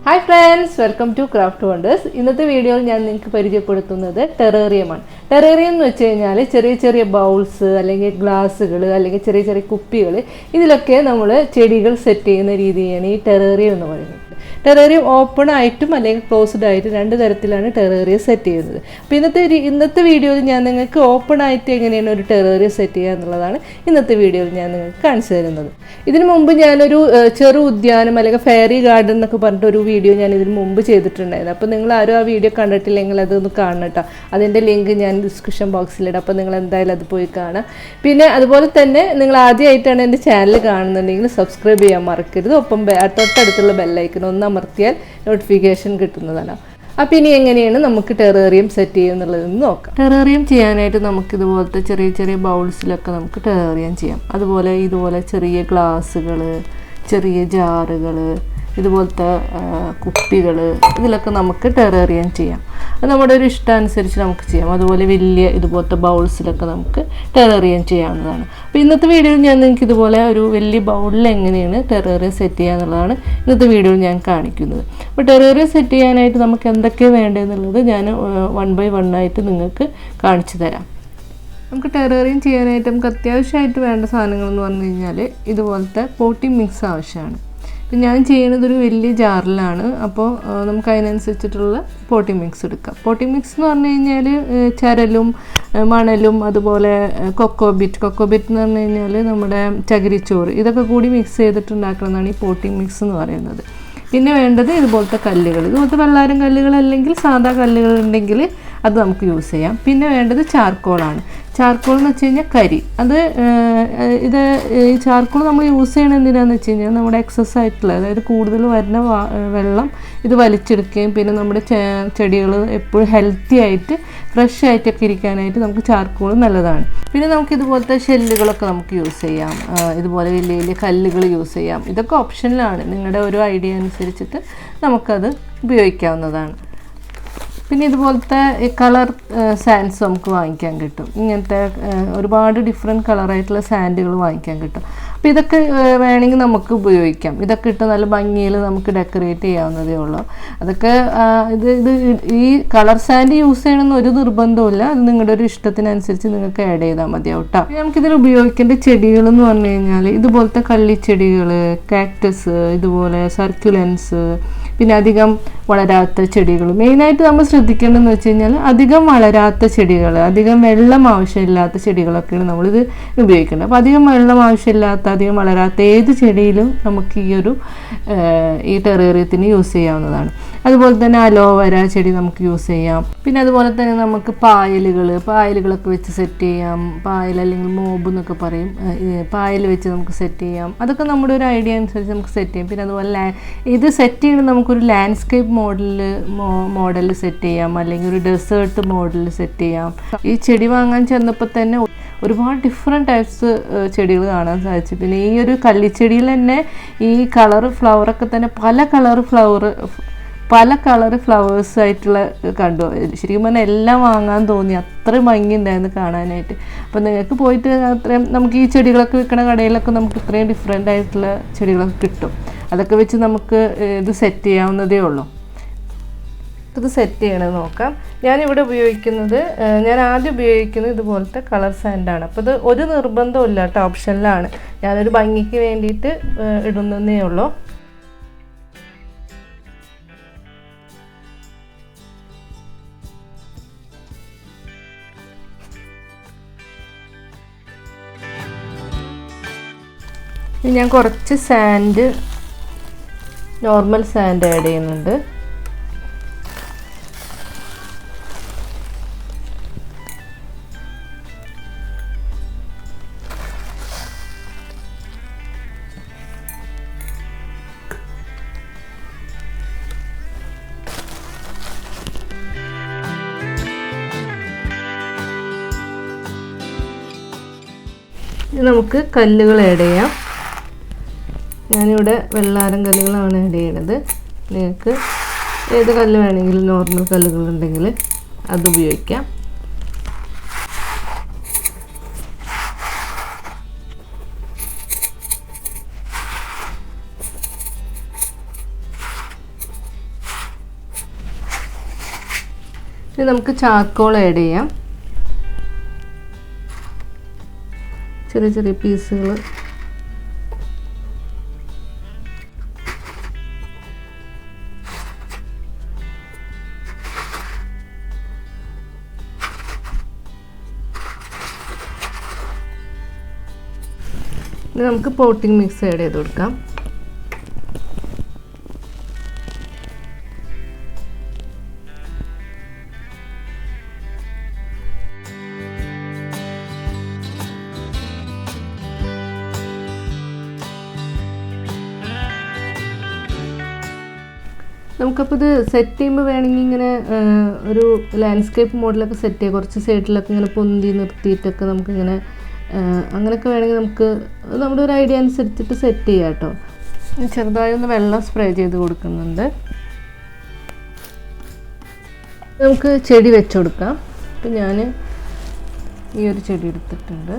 Hi friends, welcome to Craft Wonders. ഇന്നത്തെ വീഡിയോയിൽ ഞാൻ നിങ്ങൾക്ക് പരിചയപ്പെടുത്തുന്നത് ടെറേറിയമാണ്. ടെറേറിയം എന്ന് വെച്ച് കഴിഞ്ഞാൽ ചെറിയ ചെറിയ ബൗൾസ് അല്ലെങ്കിൽ ഗ്ലാസ്സുകൾ അല്ലെങ്കിൽ ചെറിയ ചെറിയ കുപ്പികൾ ഇതിലൊക്കെ നമ്മൾ ചെടികൾ സെറ്റ് ചെയ്യുന്ന രീതിയാണ് ഈ ടെറേറിയം എന്ന് പറയുന്നത്. ടെറേറിയം ഓപ്പൺ ആയിട്ടും അല്ലെങ്കിൽ ക്ലോസ്ഡ് ആയിട്ട് രണ്ട് തരത്തിലാണ് ടെറേറിയം സെറ്റ് ചെയ്യുന്നത്. അപ്പോൾ ഇന്നത്തെ വീഡിയോയിൽ ഞാൻ നിങ്ങൾക്ക് ഓപ്പൺ ആയിട്ട് എങ്ങനെയാണ് ഒരു ടെറേറിയം സെറ്റ് ചെയ്യുക എന്നുള്ളതാണ് ഇന്നത്തെ വീഡിയോയിൽ ഞാൻ നിങ്ങൾക്ക് കാണിച്ചു തരുന്നത്. ഇതിനു മുമ്പ് ഞാനൊരു ചെറു ഉദ്യാനം അല്ലെങ്കിൽ ഫെയറി ഗാർഡൻ എന്നൊക്കെ പറഞ്ഞിട്ടൊരു വീഡിയോ ഞാൻ ഇതിന് മുമ്പ് ചെയ്തിട്ടുണ്ടായിരുന്നു. അപ്പോൾ നിങ്ങൾ ആരും ആ വീഡിയോ കണ്ടിട്ടില്ലെങ്കിൽ അതൊന്ന് കാണണം കേട്ടോ. അതിൻ്റെ ലിങ്ക് ഞാൻ ഡിസ്ക്രിപ്ഷൻ ബോക്സിലിടാം. അപ്പോൾ നിങ്ങൾ എന്തായാലും അത് പോയി കാണാം. പിന്നെ അതുപോലെ തന്നെ നിങ്ങൾ ആദ്യമായിട്ടാണ് എൻ്റെ ചാനൽ കാണുന്നുണ്ടെങ്കിൽ സബ്സ്ക്രൈബ് ചെയ്യാൻ മറക്കരുത്. ഒപ്പം തൊട്ടടുത്തുള്ള ബെല്ലൈക്കൺ ഒന്ന് അമർത്തിയാൽ നോട്ടിഫിക്കേഷൻ കിട്ടുന്നതാണ്. അപ്പോൾ ഇനി എങ്ങനെയാണ് നമുക്ക് ടെറേറിയം സെറ്റ് ചെയ്യുന്നുള്ളതെന്ന് നോക്കാം. ടെറേറിയം ചെയ്യാനായിട്ട് നമുക്ക് ഇതുപോലത്തെ ചെറിയ ചെറിയ ബൗൾസിലൊക്കെ നമുക്ക് ടെറേറിയം ചെയ്യാം. ഇതുപോലെ ചെറിയ ഗ്ലാസ്സുകൾ, ചെറിയ ജാറുകൾ, ഇതുപോലത്തെ കുപ്പികൾ, ഇതിലൊക്കെ നമുക്ക് ടെറേറിയം ചെയ്യാം. അത് നമ്മുടെ ഒരു ഇഷ്ടാനുസരിച്ച് നമുക്ക് ചെയ്യാം. അതുപോലെ വലിയ ഇതുപോലത്തെ ബൗൾസിലൊക്കെ നമുക്ക് ടെറേറിയം ചെയ്യാവുന്നതാണ്. അപ്പോൾ ഇന്നത്തെ വീഡിയോയിൽ ഞാൻ നിങ്ങൾക്ക് ഇതുപോലെ ഒരു വലിയ ബൗളിൽ എങ്ങനെയാണ് ടെറേറിയം സെറ്റ് ചെയ്യുക എന്നുള്ളതാണ് ഇന്നത്തെ വീഡിയോയിൽ ഞാൻ കാണിക്കുന്നത്. അപ്പോൾ ടെറേറിയം സെറ്റ് ചെയ്യാനായിട്ട് നമുക്ക് എന്തൊക്കെയാണ് വേണ്ടതെന്നുള്ളത് ഞാൻ 1 by 1 ആയിട്ട് നിങ്ങൾക്ക് കാണിച്ചു തരാം. നമുക്ക് ടെറേറിയം ചെയ്യാനായിട്ട് നമുക്ക് അത്യാവശ്യമായിട്ട് വേണ്ട സാധനങ്ങളെന്ന് പറഞ്ഞു കഴിഞ്ഞാൽ ഇതുപോലത്തെ പോട്ടിംഗ് മിക്സ് ആവശ്യമാണ്. ഇപ്പം ഞാൻ ചെയ്യുന്നത് ഒരു വലിയ ജാറിലാണ്. അപ്പോൾ നമുക്ക് അതിനനുസരിച്ചിട്ടുള്ള പോട്ടിംഗ് മിക്സ് എടുക്കാം. പോട്ടിംഗ് മിക്സ് എന്ന് പറഞ്ഞു കഴിഞ്ഞാൽ ചരലും മണലും അതുപോലെ കൊക്കോബിറ്റ് എന്ന് പറഞ്ഞു കഴിഞ്ഞാൽ നമ്മുടെ ചകിരിച്ചോറ്, ഇതൊക്കെ കൂടി മിക്സ് ചെയ്തിട്ടുണ്ടാക്കുന്നതാണ് ഈ പോട്ടിംഗ് മിക്സ് എന്ന് പറയുന്നത്. പിന്നെ വേണ്ടത് ഇതുപോലത്തെ കല്ലുകൾ, ഇതുപോലത്തെ വെള്ളാരം കല്ലുകൾ അല്ലെങ്കിൽ സാധാ കല്ലുകൾ ഉണ്ടെങ്കിൽ അത് നമുക്ക് യൂസ് ചെയ്യാം. പിന്നെ വേണ്ടത് ചാർക്കോളാണ്. ചാർക്കോൾ എന്ന് വെച്ച് കഴിഞ്ഞാൽ കരി. ഈ ചാർക്കോൾ നമ്മൾ യൂസ് ചെയ്യണത് എന്തിനാന്ന് വെച്ച് കഴിഞ്ഞാൽ നമ്മുടെ എക്സസ് ആയിട്ടുള്ള, അതായത് കൂടുതൽ വരുന്ന വെള്ളം ഇത് വലിച്ചെടുക്കുകയും പിന്നെ നമ്മുടെ ചെടികൾ എപ്പോഴും ഹെൽത്തി ആയിട്ട് ഫ്രഷ് ആയിട്ടൊക്കെ ഇരിക്കാനായിട്ട് നമുക്ക് ചാർക്കോൾ നല്ലതാണ്. പിന്നെ നമുക്ക് ഇതുപോലത്തെ ഷെല്ലുകളൊക്കെ നമുക്ക് യൂസ് ചെയ്യാം. ഇതുപോലെ വലിയ വലിയ കല്ലുകൾ യൂസ് ചെയ്യാം. ഇതൊക്കെ ഓപ്ഷനിലാണ്. നിങ്ങളുടെ ഒരു ഐഡിയ അനുസരിച്ചിട്ട് നമുക്കത് ഉപയോഗിക്കാവുന്നതാണ്. പിന്നെ ഇതുപോലത്തെ കളർ സാൻഡ്സ് നമുക്ക് വാങ്ങിക്കാൻ കിട്ടും. ഇങ്ങനത്തെ ഒരുപാട് ഡിഫറെൻറ്റ് കളറായിട്ടുള്ള സാൻഡുകൾ വാങ്ങിക്കാൻ കിട്ടും. അപ്പോൾ ഇതൊക്കെ വേണമെങ്കിൽ നമുക്ക് ഉപയോഗിക്കാം. ഇതൊക്കെ ഇട്ട് നല്ല ഭംഗിയിൽ നമുക്ക് ഡെക്കറേറ്റ് ചെയ്യാവുന്നതേ ഉള്ളൂ. അതൊക്കെ ഈ കളർ സാൻഡ് യൂസ് ചെയ്യണമെന്ന് ഒരു നിർബന്ധമില്ല. അത് നിങ്ങളുടെ ഒരു ഇഷ്ടത്തിനനുസരിച്ച് നിങ്ങൾക്ക് ആഡ് ചെയ്താൽ മതിയാവും കേട്ടോ. നമുക്കിതിൽ ഉപയോഗിക്കേണ്ട ചെടികൾ എന്ന് പറഞ്ഞു കഴിഞ്ഞാൽ ഇതുപോലത്തെ കള്ളിച്ചെടികൾ, കാക്ടസ്, ഇതുപോലെ സർക്കുലൻസ്, പിന്നെ അധികം വളരാത്ത ചെടികൾ. മെയിനായിട്ട് നമ്മൾ ശ്രദ്ധിക്കേണ്ടതെന്ന് വെച്ച് കഴിഞ്ഞാൽ അധികം വളരാത്ത ചെടികൾ, അധികം വെള്ളം ആവശ്യമില്ലാത്ത ചെടികളൊക്കെയാണ് നമ്മളിത് ഉപയോഗിക്കേണ്ടത്. അപ്പോൾ അധികം വെള്ളം ആവശ്യമില്ലാത്ത, അധികം വളരാത്ത ഏത് ചെടിയിലും നമുക്ക് ഈ ടെറേറിയത്തിന് യൂസ് ചെയ്യാവുന്നതാണ്. അതുപോലെ തന്നെ അലോവേര ചെടി നമുക്ക് യൂസ് ചെയ്യാം. പിന്നെ അതുപോലെ തന്നെ നമുക്ക് പായലുകളൊക്കെ വെച്ച് സെറ്റ് ചെയ്യാം. പായൽ അല്ലെങ്കിൽ മോബ് എന്നൊക്കെ പറയും. പായൽ വെച്ച് നമുക്ക് സെറ്റ് ചെയ്യാം. അതൊക്കെ നമ്മുടെ ഒരു ഐഡിയ അനുസരിച്ച് നമുക്ക് സെറ്റ് ചെയ്യാം. പിന്നെ അതുപോലെ ഇത് സെറ്റ് ചെയ്യുന്നത് നമുക്കൊരു ലാൻഡ്സ്കേപ്പ് മോഡലിൽ സെറ്റ് ചെയ്യാം, അല്ലെങ്കിൽ ഒരു ഡെസേർട്ട് മോഡലിൽ സെറ്റ് ചെയ്യാം. ഈ ചെടി വാങ്ങാൻ ചെന്നപ്പോൾ തന്നെ ഒരുപാട് ഡിഫറെൻറ്റ് ടൈപ്സ് ചെടികൾ കാണാൻ സാധിച്ചു. പിന്നെ ഈ ഒരു കള്ളിച്ചെടിയിൽ തന്നെ ഈ ഫ്ലവറൊക്കെ തന്നെ പല കളർ ഫ്ലവേഴ്സ് ആയിട്ടുള്ള കണ്ടു. ശരിക്കും പറഞ്ഞാൽ എല്ലാം വാങ്ങാൻ തോന്നി, അത്രയും ഭംഗി ഉണ്ടായിരുന്നു കാണാനായിട്ട്. അപ്പോൾ നിങ്ങൾക്ക് പോയിട്ട് അത്രയും നമുക്ക് ഈ ചെടികളൊക്കെ വിൽക്കുന്ന കടയിലൊക്കെ നമുക്ക് ഇത്രയും ഡിഫറെൻ്റ് ആയിട്ടുള്ള ചെടികളൊക്കെ കിട്ടും. അതൊക്കെ വെച്ച് നമുക്ക് ഇത് സെറ്റ് ചെയ്യാവുന്നതേ ഉള്ളൂ. ഇത് സെറ്റ് ചെയ്യണമെന്ന് നോക്കാം. ഞാൻ ആദ്യം ഉപയോഗിക്കുന്നത് ഇതുപോലത്തെ കളർ സാൻഡാണ്. അപ്പോൾ ഇത് ഒരു നിർബന്ധമില്ല കേട്ടോ, ഓപ്ഷനിലാണ്. ഞാനൊരു ഭംഗിക്ക് വേണ്ടിയിട്ട് ഇടുന്നതേ ഉള്ളൂ. ഞാൻ കുറച്ച് നോർമൽ സാൻഡ് ആഡ് ചെയ്യുന്നുണ്ട്. നമുക്ക് കല്ലുകൾ ആഡ് ചെയ്യാം. ഞാനിവിടെ വെള്ളാരം കല്ലുകളാണ് ആഡ് ചെയ്യണത്. നിങ്ങൾക്ക് ഏത് കല്ല് വേണമെങ്കിലും, നോർമൽ കല്ലുകളുണ്ടെങ്കിൽ അത് ഉപയോഗിക്കാം. ഇനി നമുക്ക് ചാർക്കോൾ ആഡ് ചെയ്യാം. ചെറിയ ചെറിയ പീസുകൾ. ഇനി നമുക്ക് പോട്ടിംഗ് മിക്സ് ആഡ് ചെയ്ത് കൊടുക്കാം. നമുക്കപ്പോൾ ഇത് സെറ്റ് ചെയ്യുമ്പോൾ വേണമെങ്കിൽ ഇങ്ങനെ ഒരു ലാൻഡ്സ്കേപ്പ് മോഡലൊക്കെ സെറ്റ് ചെയ്യാം. കുറച്ച് സൈഡിലൊക്കെ ഇങ്ങനെ പൊന്തി നിർത്തിയിട്ടൊക്കെ നമുക്കിങ്ങനെ അങ്ങനെയൊക്കെ വേണമെങ്കിൽ നമുക്ക് നമ്മുടെ ഒരു ഐഡിയ അനുസരിച്ചിട്ട് സെറ്റ് ചെയ്യാം കേട്ടോ. ചെറുതായി ഒന്ന് വെള്ളം സ്പ്രേ ചെയ്ത് കൊടുക്കുന്നുണ്ട്. നമുക്ക് ചെടി വെച്ച് കൊടുക്കാം. അപ്പം ഞാൻ ഈ ഒരു ചെടി എടുത്തിട്ടുണ്ട്.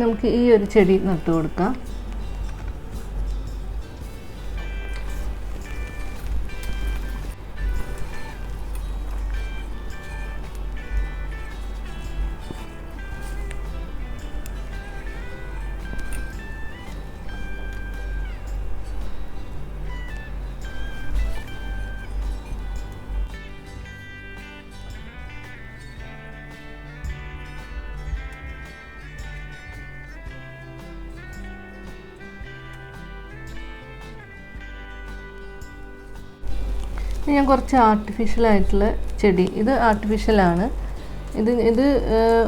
നമുക്ക് ഈ ഒരു ചെടി നട്ടു കൊടുക്കാം. ഞാൻ കുറച്ച് ആർട്ടിഫിഷ്യലായിട്ടുള്ള ചെടി, ഇത് ആർട്ടിഫിഷ്യലാണ്, ഇത്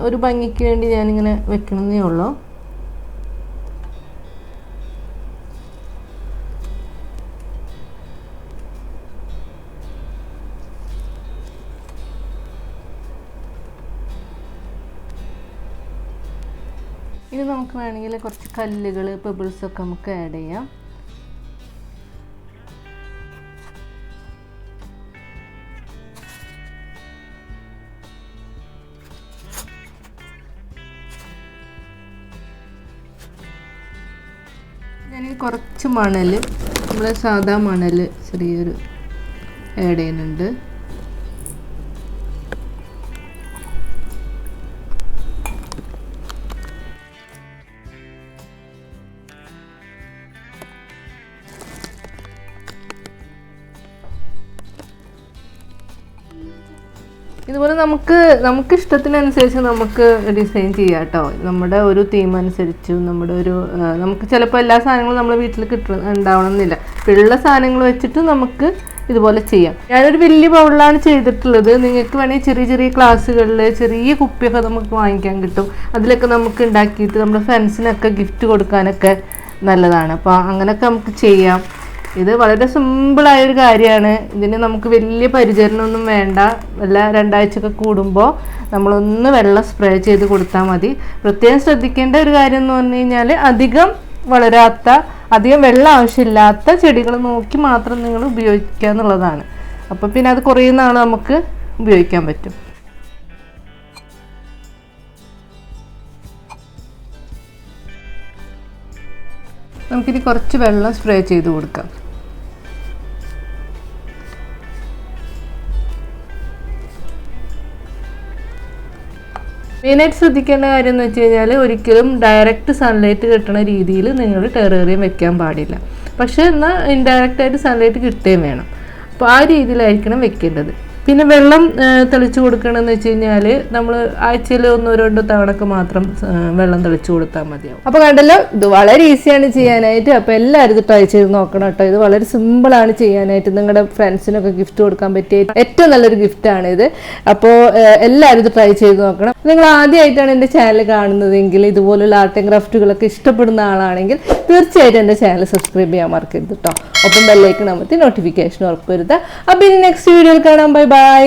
ഒരു ഭംഗിക്ക് വേണ്ടി ഞാനിങ്ങനെ വെക്കണമെന്നേ ഉള്ളൂ. ഇനി നമുക്ക് വേണമെങ്കിൽ കുറച്ച് കല്ലുകൾ, പെബിൾസൊക്കെ നമുക്ക് ആഡ് ചെയ്യാം. ഞാൻ കുറച്ച് മണൽ, നമ്മളെ സാധാ മണൽ ചെറിയൊരു ആഡ് ചെയ്യുന്നുണ്ട്. ഇതുപോലെ നമുക്ക് ഇഷ്ടത്തിനനുസരിച്ച് നമുക്ക് ഡിസൈൻ ചെയ്യാം കേട്ടോ. നമ്മുടെ ഒരു തീം അനുസരിച്ച് നമുക്ക് ചിലപ്പോൾ എല്ലാ സാധനങ്ങളും നമ്മുടെ വീട്ടിൽ ഉണ്ടാവണമെന്നില്ല. ഉള്ള സാധനങ്ങൾ വെച്ചിട്ട് നമുക്ക് ഇതുപോലെ ചെയ്യാം. ഞാനൊരു വലിയ ബൗളിലാണ് ചെയ്തിട്ടുള്ളത്. നിങ്ങൾക്ക് വേണമെങ്കിൽ ചെറിയ ചെറിയ ക്ലാസ്സുകളിൽ ചെറിയ കുപ്പിയൊക്കെ നമുക്ക് വാങ്ങിക്കാൻ കിട്ടും. അതിലൊക്കെ നമുക്ക് ഉണ്ടാക്കിയിട്ട് നമ്മുടെ ഫ്രണ്ട്സിനൊക്കെ ഗിഫ്റ്റ് കൊടുക്കാനൊക്കെ നല്ലതാണ്. അപ്പോൾ അങ്ങനെയൊക്കെ നമുക്ക് ചെയ്യാം. ഇത് വളരെ സിമ്പിളായൊരു കാര്യമാണ്. ഇതിന് നമുക്ക് വലിയ പരിചരണമൊന്നും വേണ്ട. വല്ല 2 ആഴ്ചയൊക്കെ കൂടുമ്പോൾ നമ്മളൊന്ന് വെള്ളം സ്പ്രേ ചെയ്ത് കൊടുത്താൽ മതി. പ്രത്യേകം ശ്രദ്ധിക്കേണ്ട ഒരു കാര്യം എന്ന് പറഞ്ഞു കഴിഞ്ഞാൽ അധികം വെള്ളം ആവശ്യമില്ലാത്ത ചെടികൾ നോക്കി മാത്രം നിങ്ങൾ ഉപയോഗിക്കുക എന്നുള്ളതാണ്. അപ്പോൾ പിന്നെ അത് കുറേ നാൾ നമുക്ക് ഉപയോഗിക്കാൻ പറ്റും. നമുക്കിനി കുറച്ച് വെള്ളം സ്പ്രേ ചെയ്ത് കൊടുക്കാം. മെയിനായിട്ട് ശ്രദ്ധിക്കേണ്ട കാര്യം എന്ന് വെച്ച് കഴിഞ്ഞാൽ ഒരിക്കലും ഡയറക്റ്റ് സൺലൈറ്റ് കിട്ടുന്ന രീതിയിൽ നിങ്ങൾ ടെറേറിയം വെക്കാൻ പാടില്ല. പക്ഷേ എന്നാൽ ഇൻഡയറക്റ്റായിട്ട് സൺലൈറ്റ് കിട്ടുകയും വേണം. അപ്പോൾ ആ രീതിയിലായിരിക്കണം വെക്കേണ്ടത്. പിന്നെ വെള്ളം തെളിച്ച് കൊടുക്കണമെന്ന് വെച്ച് കഴിഞ്ഞാൽ നമ്മൾ ആഴ്ചയിൽ 1-2 തവണക്ക് മാത്രം വെള്ളം തെളിച്ച് കൊടുത്താൽ മതിയാവും. അപ്പോൾ കണ്ടല്ലോ, ഇത് വളരെ ഈസിയാണ് ചെയ്യാനായിട്ട്. അപ്പോൾ എല്ലാവരും ഇത് ട്രൈ ചെയ്ത് നോക്കണം കേട്ടോ. ഇത് വളരെ സിമ്പിളാണ് ചെയ്യാനായിട്ട്. നിങ്ങളുടെ ഫ്രണ്ട്സിനൊക്കെ ഗിഫ്റ്റ് കൊടുക്കാൻ പറ്റിയ ഏറ്റവും നല്ലൊരു ഗിഫ്റ്റാണ് ഇത്. അപ്പോൾ എല്ലാവരും ഇത് ട്രൈ ചെയ്ത് നോക്കണം. നിങ്ങൾ ആദ്യമായിട്ടാണ് എൻ്റെ ചാനൽ കാണുന്നതെങ്കിൽ, ഇതുപോലുള്ള ആർട്ട് ആൻഡ് ക്രാഫ്റ്റുകളൊക്കെ ഇഷ്ടപ്പെടുന്ന ആളാണെങ്കിൽ തീർച്ചയായിട്ടും എൻ്റെ ചാനൽ സബ്സ്ക്രൈബ് ചെയ്യാൻ മറക്കരുത് കേട്ടോ. ഒപ്പം ബെല്ലൈക്കൺ അമർത്തി നോട്ടിഫിക്കേഷൻ ഉറപ്പുവരുത്തുക. അപ്പോൾ ഇനി നെക്സ്റ്റ് വീഡിയോയിൽ കാണാം. ബൈ.